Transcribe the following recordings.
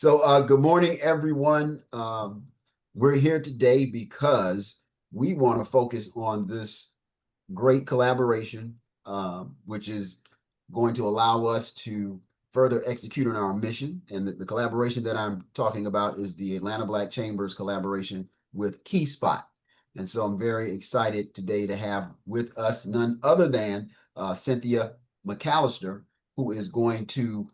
Good morning, everyone. We're here today because we want to focus on this great collaboration, which is going to allow us to further execute on our mission. And the collaboration that I'm talking about is the Atlanta Black Chambers collaboration with KeySpot. And so I'm very excited today to have with us none other than Cynthia McAlister, who is going to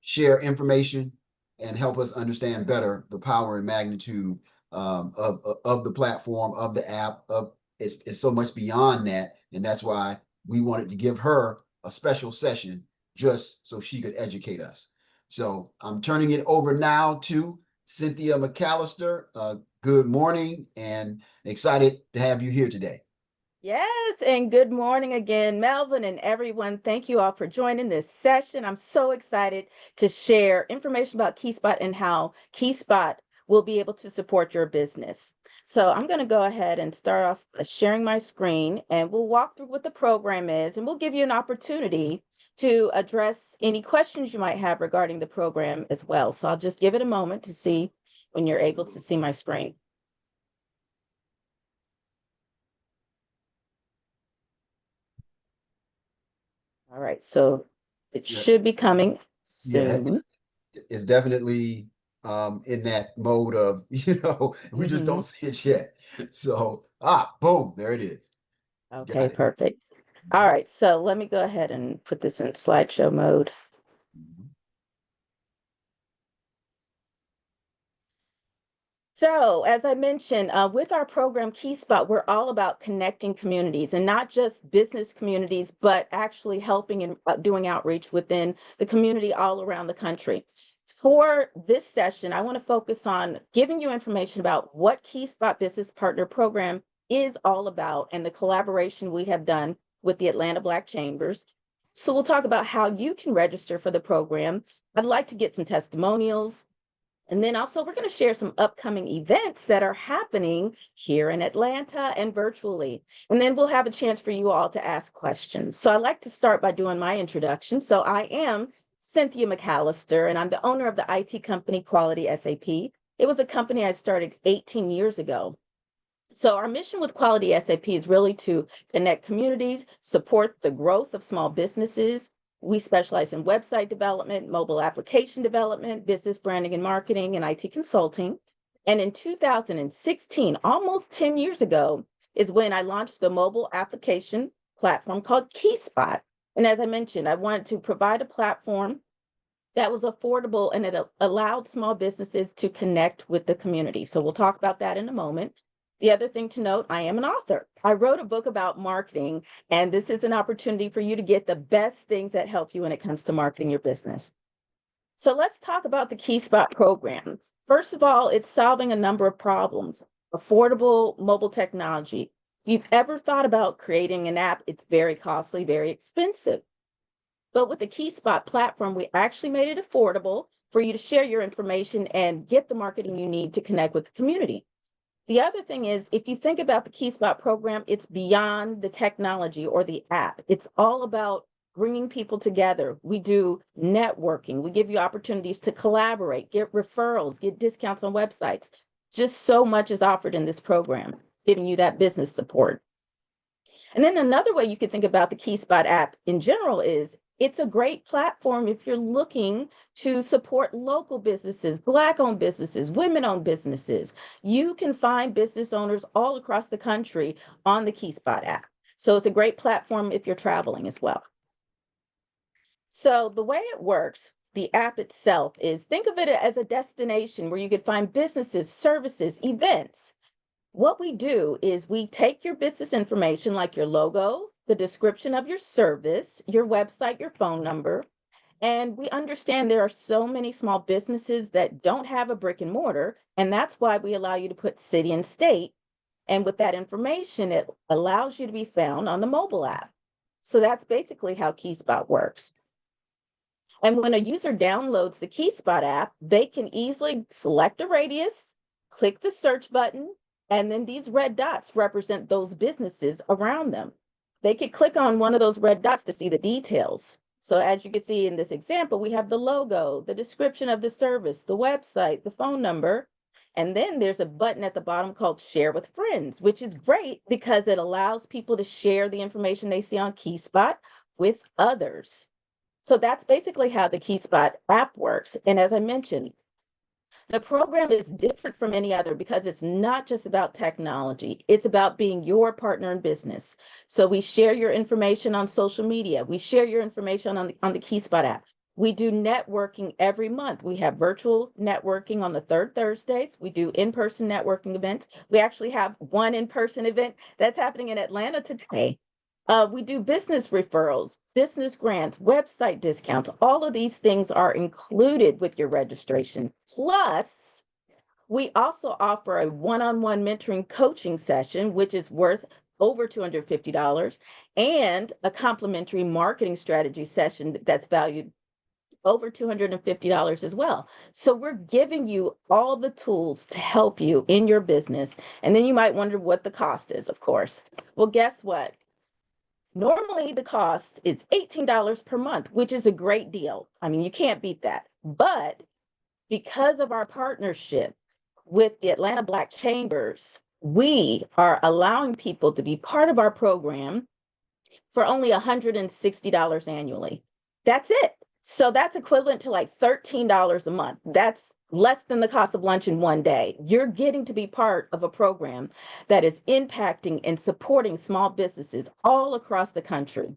share information and help us understand better the power and magnitude of the platform, of the app, of it's so much beyond that. And that's why we wanted to give her a special session just so she could educate us. So I'm turning it over now to Cynthia McAlister. Good morning and excited to have you here today. Yes, and good morning again, Melvin and everyone. Thank you all for joining this session. I'm so excited to share information about KeySpot and how KeySpot will be able to support your business. So I'm going to go ahead and start off by sharing my screen, and we'll walk through what the program is, and we'll give you an opportunity to address any questions you might have regarding the program as well. So I'll just give it a moment to see when you're able to see my screen. All right, so it Yeah, should be coming yeah, soon. it's definitely in that mode of, we just don't Mhm. see it yet. So, boom, there it is. Okay, Got it. perfect. All right, so let me go ahead and put this in slideshow mode. Mhm. So, as I mentioned, with our program KeySpot, we're all about connecting communities and not just business communities, but actually helping and doing outreach within the community all around the country. For this session, I want to focus on giving you information about what KeySpot Business Partner Program is all about and the collaboration we have done with the Atlanta Black Chambers. So, we'll talk about how you can register for the program. I'd like to get some testimonials, and then also, we're going to share some upcoming events that are happening here in Atlanta and virtually. And then we'll have a chance for you all to ask questions. So I like to start by doing my introduction. So I am Cynthia McAlister, and I'm the owner of the IT company Quality SAP. It was a company I started 18 years ago. So our mission with Quality SAP is really to connect communities, support the growth of small businesses. We specialize in website development, mobile application development, business branding and marketing, and IT consulting. And in 2016, almost 10 years ago, is when I launched the mobile application platform called KeySpot. And as I mentioned, I wanted to provide a platform that was affordable and it allowed small businesses to connect with the community. So we'll talk about that in a moment. The other thing to note, I am an author. I wrote a book about marketing, and this is an opportunity for you to get the best things that help you when it comes to marketing your business. So let's talk about the KeySpot program. First of all, it's solving a number of problems. Affordable mobile technology. If you've ever thought about creating an app, it's very costly, very expensive. But with the KeySpot platform, we actually made it affordable for you to share your information and get the marketing you need to connect with the community. The other thing is, if you think about the KeySpot program, it's beyond the technology or the app. It's all about bringing people together. We do networking. We give you opportunities to collaborate, get referrals, get discounts on websites. Just so much is offered in this program, giving you that business support. And then another way you could think about the KeySpot app in general is it's a great platform if you're looking to support local businesses, Black-owned businesses, women-owned businesses. You can find business owners all across the country on the KeySpot app. So it's a great platform if you're traveling as well. So the way it works, the app itself is, think of it as a destination where you could find businesses, services, events. What we do is we take your business information like your logo, the description of your service, your website, your phone number, and we understand there are so many small businesses that don't have a brick and mortar, and that's why we allow you to put city and state. And with that information, it allows you to be found on the mobile app. So that's basically how KeySpot works. And when a user downloads the KeySpot app, they can easily select a radius, click the search button, and then these red dots represent those businesses around them. They could click on one of those red dots to see the details. So as you can see in this example, we have the logo, the description of the service, the website, the phone number, and then there's a button at the bottom called Share with Friends, which is great because it allows people to share the information they see on KeySpot with others. So that's basically how the KeySpot app works. And as I mentioned, the program is different from any other because it's not just about technology. It's about being your partner in business. So we share your information on social media. We share your information on the KeySpot app. We do networking every month. We have virtual networking on the third Thursdays. We do in-person networking events. We actually have one in-person event that's happening in Atlanta today. We do business referrals, business grants, website discounts. All of these things are included with your registration. Plus, we also offer a one-on-one mentoring coaching session, which is worth over $250, and a complimentary marketing strategy session that's valued over $250 as well. So we're giving you all the tools to help you in your business. And then you might wonder what the cost is, of course. Well, guess what? Normally, the cost is $18 per month, which is a great deal. I mean, you can't beat that. But because of our partnership with the Atlanta Black Chambers, we are allowing people to be part of our program for only $160 annually. That's it. So that's equivalent to like $13 a month. That's less than the cost of lunch in one day. You're getting to be part of a program that is impacting and supporting small businesses all across the country.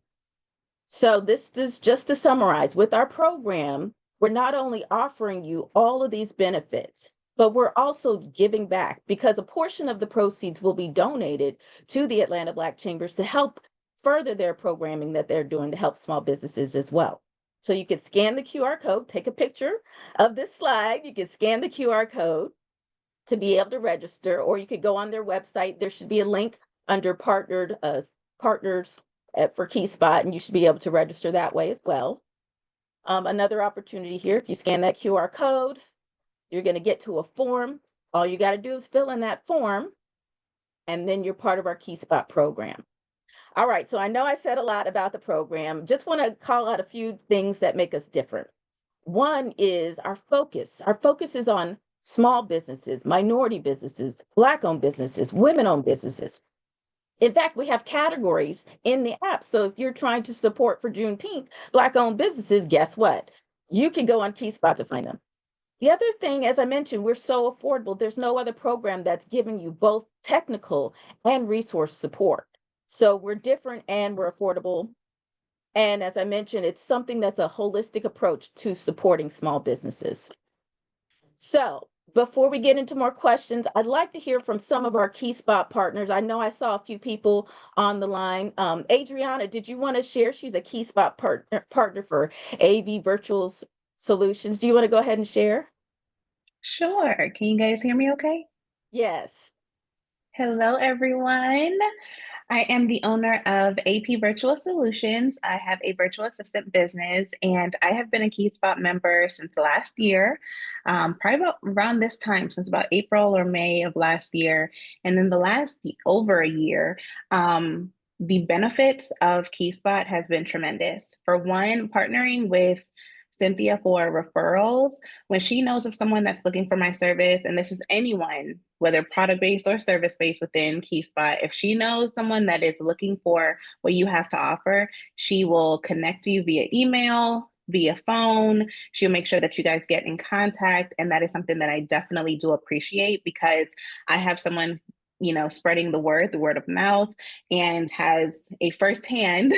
So this is just to summarize, with our program, we're not only offering you all of these benefits, but we're also giving back because a portion of the proceeds will be donated to the Atlanta Black Chambers to help further their programming that they're doing to help small businesses as well. So you can scan the QR code, take a picture of this slide. You can scan the QR code to be able to register, or you could go on their website. There should be a link under partners for KeySpot, and you should be able to register that way as well. Another opportunity here, if you scan that QR code, you're going to get to a form. All you got to do is fill in that form, and then you're part of our KeySpot program. All right, so I know I said a lot about the program. Just want to call out a few things that make us different. One is our focus. Our focus is on small businesses, minority businesses, Black-owned businesses, women-owned businesses. In fact, we have categories in the app. So if you're trying to support for Juneteenth Black-owned businesses, guess what? You can go on KeySpot to find them. The other thing, as I mentioned, we're so affordable. There's no other program that's giving you both technical and resource support. So we're different and we're affordable. And as I mentioned, it's something that's a holistic approach to supporting small businesses. So before we get into more questions, I'd like to hear from some of our KeySpot partners. I know I saw a few people on the line. Adrianna, did you want to share? She's a KeySpot partner for AV Virtual Solutions. Do you want to go ahead and share? Sure. Can you guys hear me okay? Yes. Hello, everyone. I am the owner of AP Virtual Solutions. I have a virtual assistant business, and I have been a KeySpot member since last year, probably about around this time, since about April or May of last year. And then the last over a year, the benefits of KeySpot has been tremendous. For one, partnering with Cynthia for referrals. When she knows of someone that's looking for my service, and this is anyone, whether product-based or service-based within KeySpot, if she knows someone that is looking for what you have to offer, she will connect you via email, via phone. She'll make sure that you guys get in contact. And that is something that I definitely do appreciate because I have someone spreading the word of mouth, and has a firsthand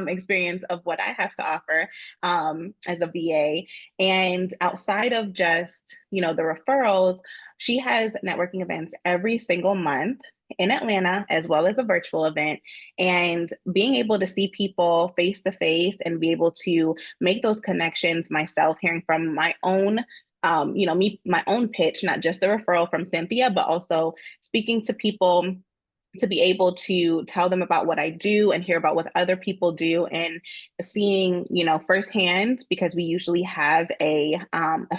experience of what I have to offer as a VA. And outside of just, the referrals, she has networking events every single month in Atlanta, as well as a virtual event. And being able to see people face to face and be able to make those connections myself, hearing from my own my own pitch, not just the referral from Cynthia, but also speaking to people to be able to tell them about what I do and hear about what other people do, and seeing, firsthand, because we usually have a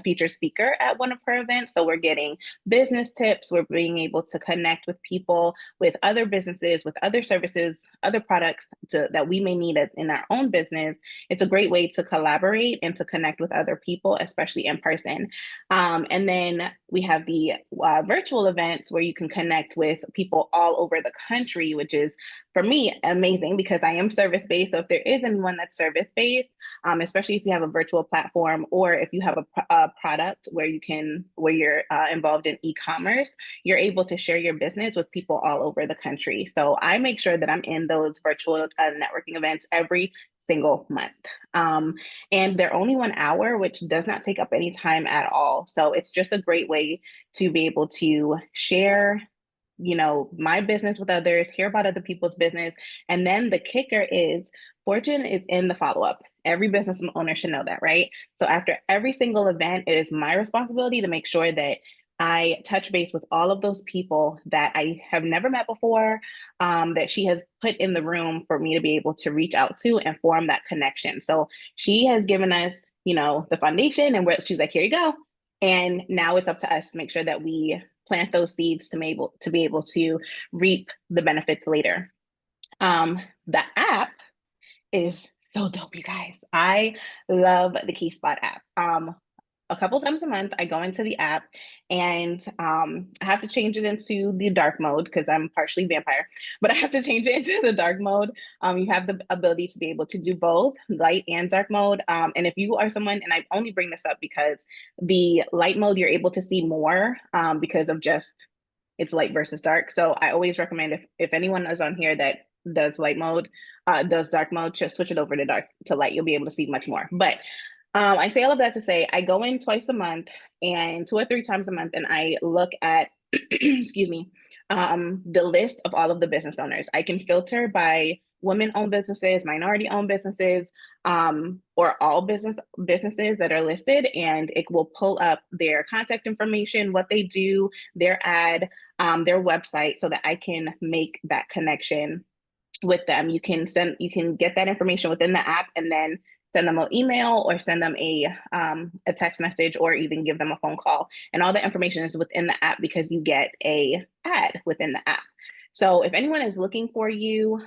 featured speaker at one of her events. So we're getting business tips, we're being able to connect with people, with other businesses, with other services, other products that we may need in our own business. It's a great way to collaborate and to connect with other people, especially in person. And then we have the virtual events where you can connect with people all over the country, which is, for me, amazing because I am service-based. So if there is anyone that's service-based, especially if you have a virtual platform or if you have a product where you're involved in e-commerce, you're able to share your business with people all over the country. So I make sure that I'm in those virtual networking events every single month. And they're only 1 hour, which does not take up any time at all. So it's just a great way to be able to share, my business with others, hear about other people's business. And then the kicker is fortune is in the follow-up. Every business owner should know that, right? So after every single event, it is my responsibility to make sure that I touch base with all of those people that I have never met before, that she has put in the room for me to be able to reach out to and form that connection. So she has given us, the foundation, and she's like, here you go. And now it's up to us to make sure that we plant those seeds to be able to reap the benefits later. The app is so dope, you guys. I love the KeySpot app. A couple times a month, I go into the app, and I have to change it into the dark mode because I'm partially vampire, but I have to change it into the dark mode. You have the ability to be able to do both light and dark mode. And if you are someone, and I only bring this up because the light mode, you're able to see more because of just it's light versus dark. So I always recommend, if anyone is on here that does light mode, does dark mode, just switch it over to light. You'll be able to see much more. But I say all of that to say I go in twice a month and 2 or 3 times a month, and I look at, excuse me, the list of all of the business owners. I can filter by women-owned businesses, minority-owned businesses, or all businesses that are listed, and it will pull up their contact information, what they do, their ad, their website, so that I can make that connection with them. You can get that information within the app, and then send them an email or send them a text message, or even give them a phone call. And all the information is within the app because you get a ad within the app. So if anyone is looking for you,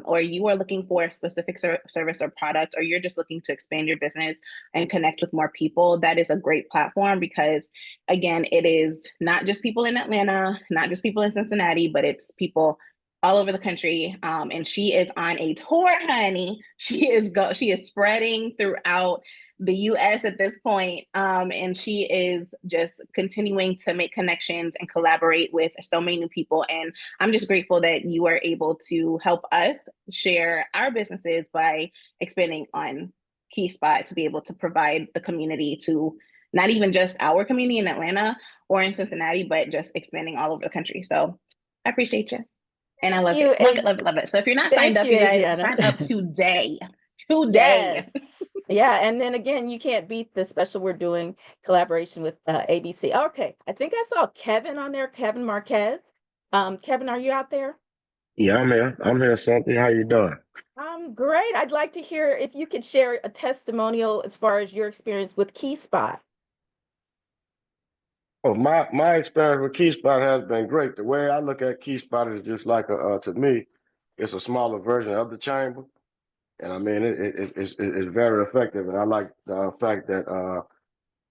or you are looking for a specific service or product, or you're just looking to expand your business and connect with more people, that is a great platform because, again, it is not just people in Atlanta, not just people in Cincinnati, but it's people all over the country. And she is on a tour, honey. She is spreading throughout the US at this point. And she is just continuing to make connections and collaborate with so many new people. And I'm just grateful that you are able to help us share our businesses by expanding on KeySpot to be able to provide the community to not even just our community in Atlanta or in Cincinnati, but just expanding all over the country. So I appreciate you. And I love You it. Love and it, love it, love it. So if you're not signed thank up, you, you guys, Adrianna. sign up today. Yes. Today. Yeah, and then again, you can't beat the special we're doing collaboration with ABC. Okay, I think I saw Kevin on there, Kevin Marquez. Kevin, are you out there? Yeah, I'm here. I'm here, Cynthia. How you doing? Great. I'd like to hear if you could share a testimonial as far as your experience with KeySpot. Oh, my experience with KeySpot has been great. The way I look at KeySpot is just like to me, it's a smaller version of the chamber, and I mean it's very effective. And I like the fact that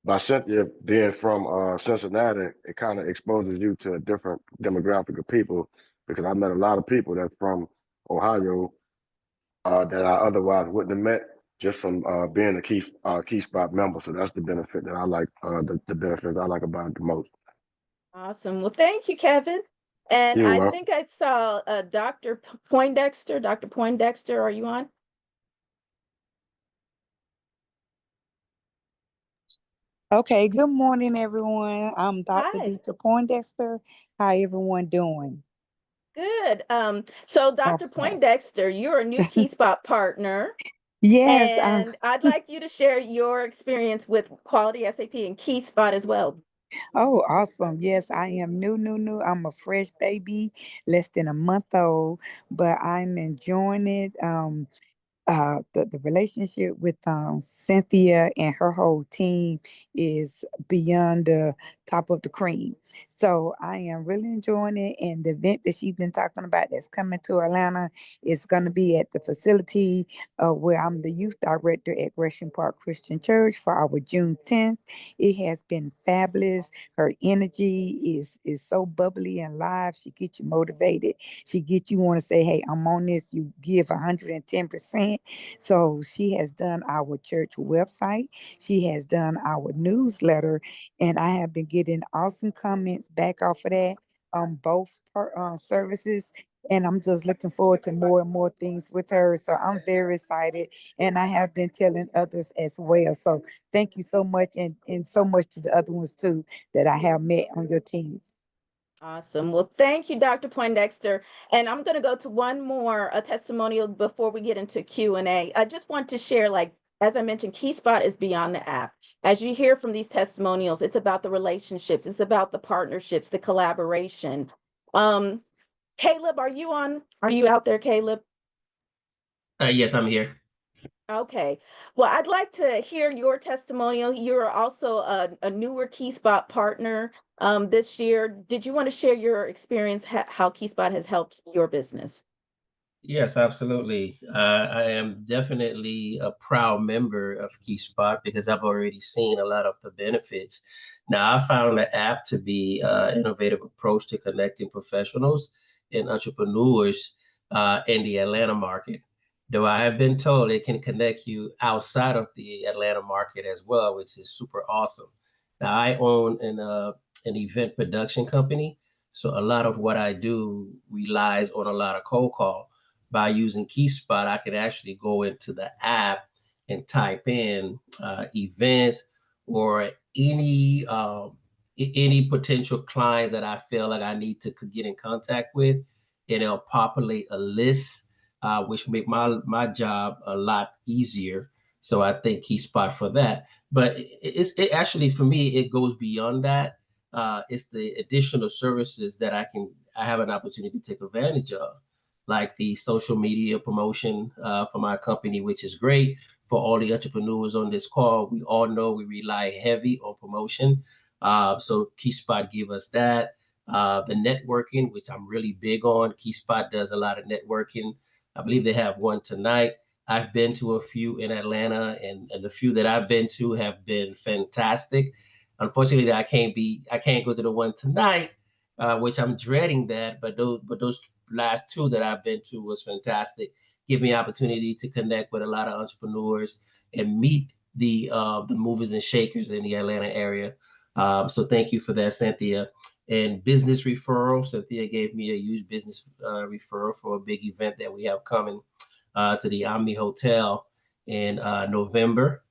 by Cynthia being from Cincinnati, it kind of exposes you to a different demographic of people because I met a lot of people that's from Ohio that I otherwise wouldn't have met just from being a key spot member. So that's the benefit that I like. The benefit I like about it the most. Awesome. Well, thank you, Kevin. And You're I welcome. think I saw Dr. Poindexter. Dr. Poindexter, are you on? Okay, good morning, everyone. I'm Dr. Hi. Dieter Poindexter. How everyone doing? Good. So Dr. Awesome. Poindexter, you're a new KeySpot partner, Yes, and I'd like you to share your experience with Quality SAP and KeySpot as well. Oh, awesome. Yes, I am new. I'm a fresh baby, less than a month old, but I'm enjoying it. The relationship with Cynthia and her whole team is beyond the top of the cream. So I am really enjoying it. And the event that she's been talking about that's coming to Atlanta is going to be at the facility where I'm the youth director at Gresham Park Christian Church for our June 10th. It has been fabulous. Her energy is so bubbly and live. She gets you motivated. She gets you want to say, hey, I'm on this. You give 110%. So she has done our church website. She has done our newsletter, and I have been getting awesome comments back off of that on both services. And I'm just looking forward to more and more things with her. So I'm very excited. And I have been telling others as well. So thank you so much. And so much to the other ones too that I have met on your team. Awesome. Well, thank you, Dr. Poindexter. And I'm going to go to one more a testimonial before we get into Q&A. I just want to share, like, as I mentioned, KeySpot is beyond the app. As you hear from these testimonials, it's about the relationships, it's about the partnerships, the collaboration. Um, Caleb, are you on? Are you out there, Caleb? Yes, I'm here. Okay. Well, I'd like to hear your testimonial. You're also a newer KeySpot partner this year. Did you want to share your experience, how KeySpot has helped your business? Yes, absolutely. I am definitely a proud member of KeySpot because I've already seen a lot of the benefits. Now, I found the app to be an innovative approach to connecting professionals and entrepreneurs in the Atlanta market. Though I have been told it can connect you outside of the Atlanta market as well, which is super awesome. Now, I own an event production company, so a lot of what I do relies on a lot of cold call. By using KeySpot, I can actually go into the app and type in events or any potential client that I feel like I need to get in contact with, and it'll populate a list, which make my job a lot easier. So I thank KeySpot for that. But it actually for me it goes beyond that. It's the additional services that I have an opportunity to take advantage of, like the social media promotion for my company, which is great for all the entrepreneurs on this call. We all know we rely heavy on promotion. So KeySpot give us that. The networking, which I'm really big on. KeySpot does a lot of networking. I believe they have one tonight. I've been to a few in Atlanta, and the few that I've been to have been fantastic. Unfortunately, I can't go to the one tonight, which I'm dreading that. But those last two that I've been to was fantastic. Give me opportunity to connect with a lot of entrepreneurs and meet the movers and shakers in the Atlanta area. So thank you for that, Cynthia. And business referral, Cynthia gave me a huge business referral for a big event that we have coming to the Omni Hotel in November.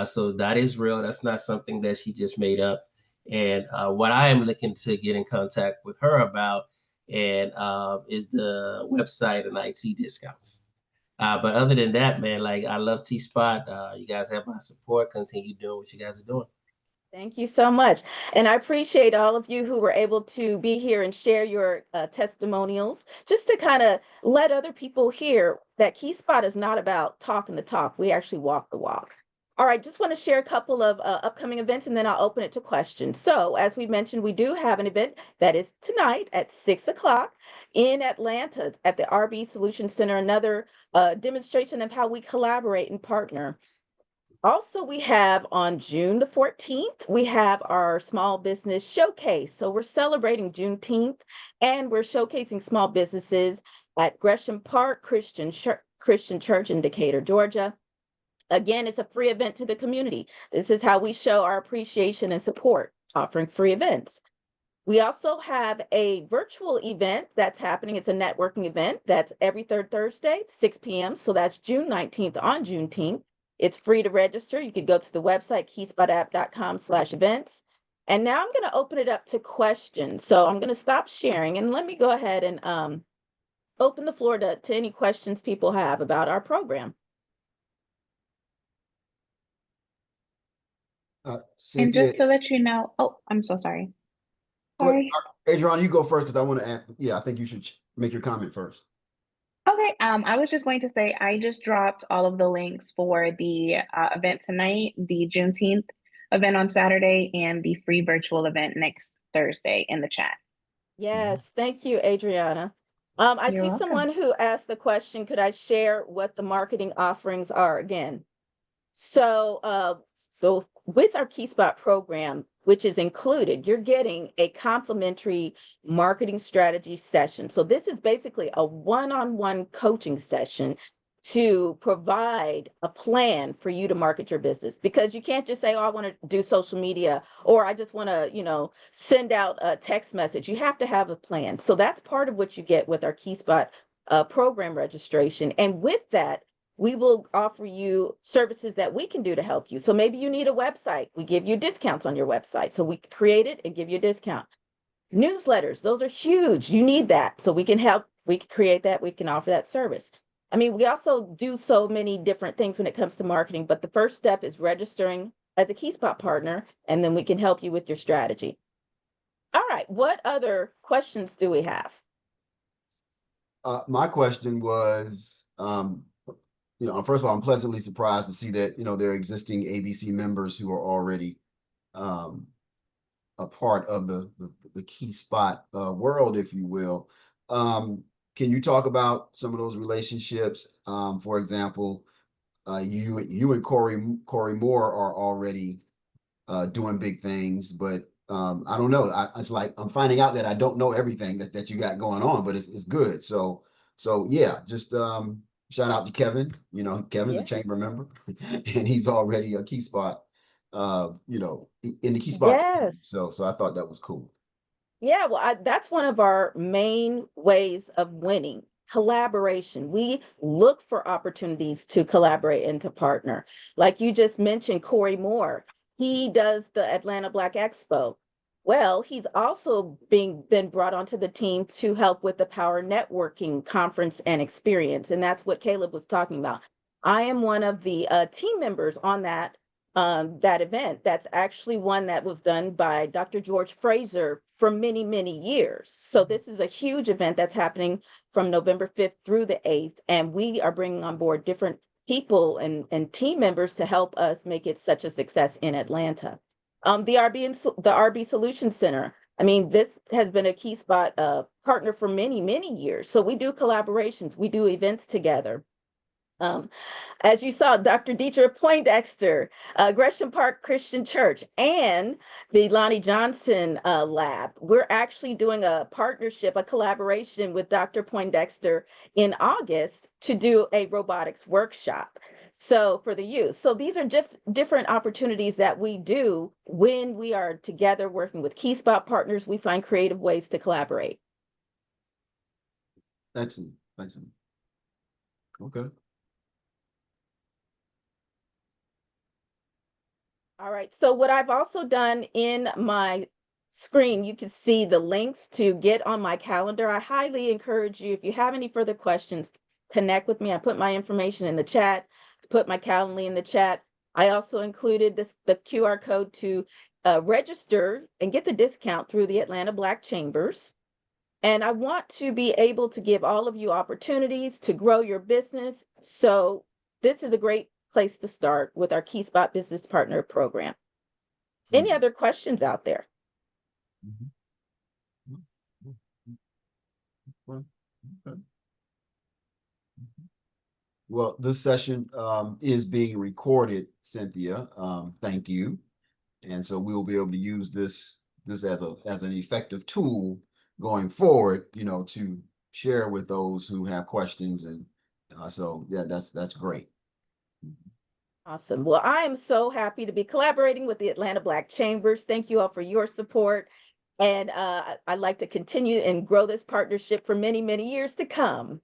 So that is real. That's not something that she just made up. And what I am looking to get in contact with her about and is the website and IT discounts. But other than that, man, like I love T Spot. You guys have my support. Continue doing what you guys are doing. Thank you so much. And I appreciate all of you who were able to be here and share your testimonials, just to kind of let other people hear that KeySpot is not about talking the talk. We actually walk the walk. All right, just want to share a couple of upcoming events and then I'll open it to questions. So, as we mentioned, we do have an event that is tonight at 6 o'clock in Atlanta at the RB Solution Center, another demonstration of how we collaborate and partner. Also, we have on June the 14th, we have our small business showcase. So we're celebrating Juneteenth and we're showcasing small businesses at Gresham Park Christian Church in Decatur, Georgia. Again, it's a free event to the community. This is how we show our appreciation and support, offering free events. We also have a virtual event that's happening. It's a networking event that's every third Thursday, 6 p.m. So that's June 19th on Juneteenth. It's free to register. You could go to the website, keyspot.app.com/events. And now I'm going to open it up to questions. So I'm going to stop sharing and let me go ahead and open the floor to any questions people have about our program. And Cynthia, just to let you know, oh, I'm so sorry. go ahead. Sorry. Adrian, you go first because I want to ask. Yeah, I think you should make your comment first. Okay, I was just going to say I just dropped all of the links for the event tonight, the Juneteenth event on Saturday, and the free virtual event next Thursday in the chat. Yes, thank you, Adriana. I You're see welcome. someone who asked the question, could I share what the marketing offerings are again? So with our KeySpot program, which is included, you're getting a complimentary marketing strategy session. So this is basically a one-on-one coaching session to provide a plan for you to market your business, because you can't just say, oh, I want to do social media, or I just want to, send out a text message. You have to have a plan. So that's part of what you get with our KeySpot program registration. And with that, we will offer you services that we can do to help you. So maybe you need a website. We give you discounts on your website. So we create it and give you a discount. Newsletters, those are huge. You need that. So we can help. We can create that. We can offer that service. I mean, we also do so many different things when it comes to marketing, but the first step is registering as a KeySpot partner, and then we can help you with your strategy. All right. What other questions do we have? My question was, first of all, I'm pleasantly surprised to see that, there are existing ABC members who are already a part of the KeySpot world, if you will. Can you talk about some of those relationships? For example, you and Corey Moore are already doing big things, but I don't know. It's like I'm finding out that I don't know everything that you got going on, but it's good. So yeah, just shout out to Kevin. Kevin's a Yeah. chamber member, and he's already a KeySpot. In the KeySpot. Yes. So I thought that was cool. Yeah, well, that's one of our main ways of winning, collaboration. We look for opportunities to collaborate and to partner. Like you just mentioned, Corey Moore, he does the Atlanta Black Expo. Well, he's also been brought onto the team to help with the Power Networking Conference and Experience, and that's what Caleb was talking about. I am one of the team members on that event. That's actually one that was done by Dr. George Fraser for many, many years. So this is a huge event that's happening from November 5th through the 8th. And we are bringing on board different people and team members to help us make it such a success in Atlanta. The RB Solutions Center. I mean, this has been a KeySpot partner for many, many years. So we do collaborations, we do events together. As you saw, Dr. Dietrich Poindexter, Gresham Park Christian Church, and the Lonnie Johnson Lab. We're actually doing a partnership, a collaboration with Dr. Poindexter in August to do a robotics workshop. So for the youth. So these are different opportunities that we do when we are together working with KeySpot partners. We find creative ways to collaborate. Excellent. Okay. All right. So what I've also done in my screen, you can see the links to get on my calendar. I highly encourage you, if you have any further questions, connect with me. I put my information in the chat, put my Calendly in the chat. I also included the QR code to register and get the discount through the Atlanta Black Chambers. And I want to be able to give all of you opportunities to grow your business. So this is a great place to start with our KeySpot Business Partner Program. Any other questions out there? Well, this session is being recorded, Cynthia. Thank you. And so we will be able to use this as an effective tool going forward, to share with those who have questions. And so yeah, that's great. Awesome. Well, I am so happy to be collaborating with the Atlanta Black Chambers. Thank you all for your support. And I'd like to continue and grow this partnership for many, many years to come.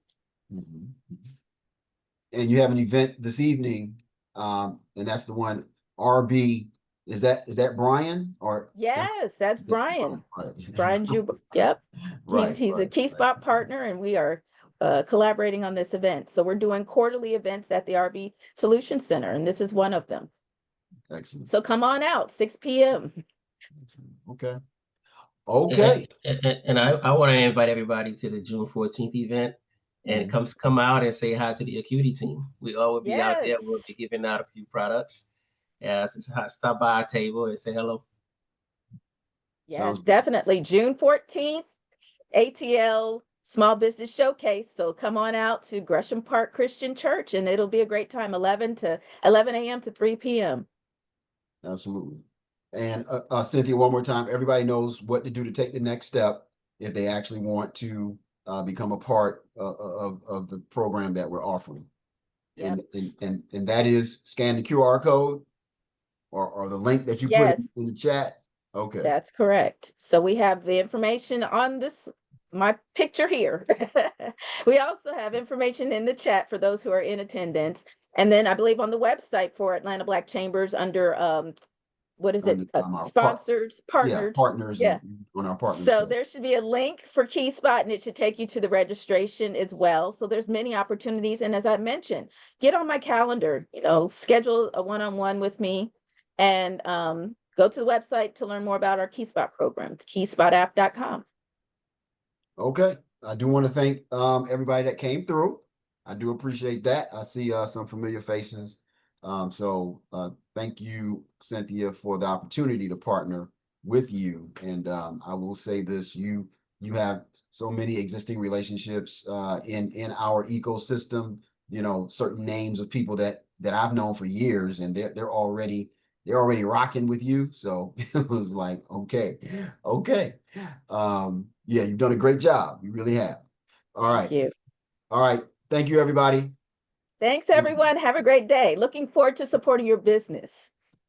And you have an event this evening, and that's the one RB. Is that Brian or? Yes, that's Brian. Right. Brian Juba. Yep. Right. He's a KeySpot partner, and we are collaborating on this event. So we're doing quarterly events at the RB Solution Center, and this is one of them. Excellent. So come on out, 6 p.m. Excellent. Okay. Okay. And I want to invite everybody to the June 14th event, and come out and say hi to the Acuity team. We all will be out there. We'll be Yes. giving out a few products. Yeah, so stop by our table and say hello. Yes, Sounds good. definitely. June 14th, ATL Small Business Showcase. So come on out to Gresham Park Christian Church, and it'll be a great time, 11 a.m. to 3 p.m. Absolutely. And Cynthia, one more time, everybody knows what to do to take the next step if they actually want to become a part of the program that we're offering. Yep. And that is scan the QR code or the link that you put Yes, in the chat. Okay. that's correct. So we have the information on this, my picture here. We also have information in the chat for those who are in attendance. And then I believe on the website for Atlanta Black Chambers under what is it? Our Sponsors, partners. partners Yeah. on our partners. So there should be a link for KeySpot, and it should take you to the registration as well. So there's many opportunities. And as I mentioned, get on my calendar, schedule a one-on-one with me, and go to the website to learn more about our KeySpot program, keyspotapp.com. Okay. I do want to thank everybody that came through. I do appreciate that. I see some familiar faces. So thank you, Cynthia, for the opportunity to partner with you. And I will say this, you have so many existing relationships in our ecosystem, certain names of people that I've known for years, and they're already rocking with you. So it was like, okay. Yeah, you've done a great job. You really have. All right. Thank you. All right. Thank you, everybody. Thanks, everyone. Have a great day. Looking forward to supporting your business.